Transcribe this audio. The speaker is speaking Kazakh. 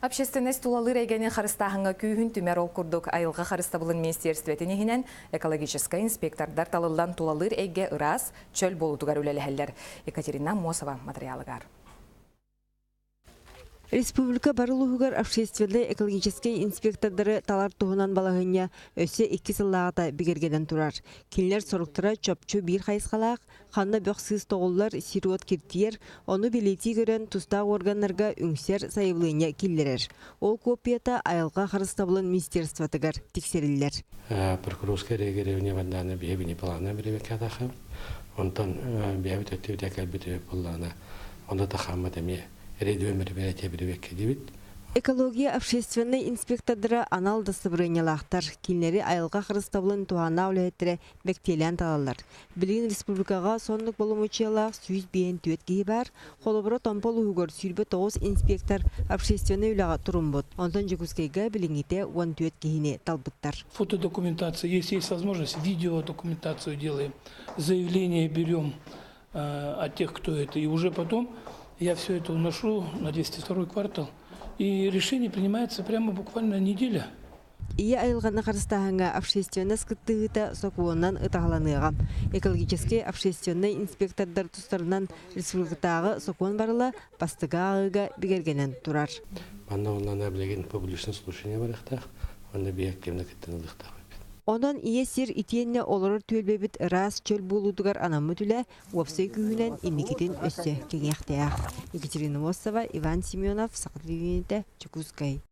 Общественность тулалыр эгенен харыстахынга күйін түмер ол күрдік айылға харыстабылын министерстветінен экологическая инспектордар талылдан тулалыр эге ырас чөл болутугар үлелі Екатерина Мосова материалыгар. Республика барылуғығар общественный экологический инспектордары талар туғынан балағыня өсе 2 сыллағыта бігергеден тұрар. Келер сұрықтыра чөпчу бір қайысқалақ, қанна бөқсіз тоғылар сируот киртиер, оны билети көрен тұстақ органларға үңсер сайылыйня келдерер. Ол копията айылға қарыстабылын министерстватығар тексерілер. Прокурорская регионе ванданы бейбіні балана біребек атақым. Онтан бейбіт өттеуді әкәлбіті болана. Онда тақамады Экология общественный инспектордары анал дастыбырынялақтар. Келнері айылға қырыстабылын туғана үләйттірі бәктелен талалар. Білген республикаға сондық болымычылақ сүйіз бейін түйеткейі бар. Қолыбыры томпол ұғығыр сүйірбі 9 инспектор общественный үліға тұрым бұд. Ондан жүкізкейге біліңгете 10 түйеткейіне талбыттар. Фотодокументация, если есть возможность, видеодокументацию делаем. Заявление берем от тех, кто это. И уже потом я все это уношу на 202 квартал, и решение принимается прямо буквально неделя. Ие айылғаны қарыстағанға общественный скыттығыта соқуынан ұтағаланыға. Экологический общественный инспектордар тұстарынан республикатағы соқуын барыла бастыға ағыға бігергенен тұрар. Банда онлан әбілеген публичный слушание барықтақ, онда бейактивна кіттінілдіқтақ. Ондан ие сир итиенне олорор түөлбебит рас чөл болудугар анамы түле уапсай күйінен имекетін өссе кеңяқтаяқ. Екатерина Мосова, Иван Семенов, Сақат Вивенете, Чекускай.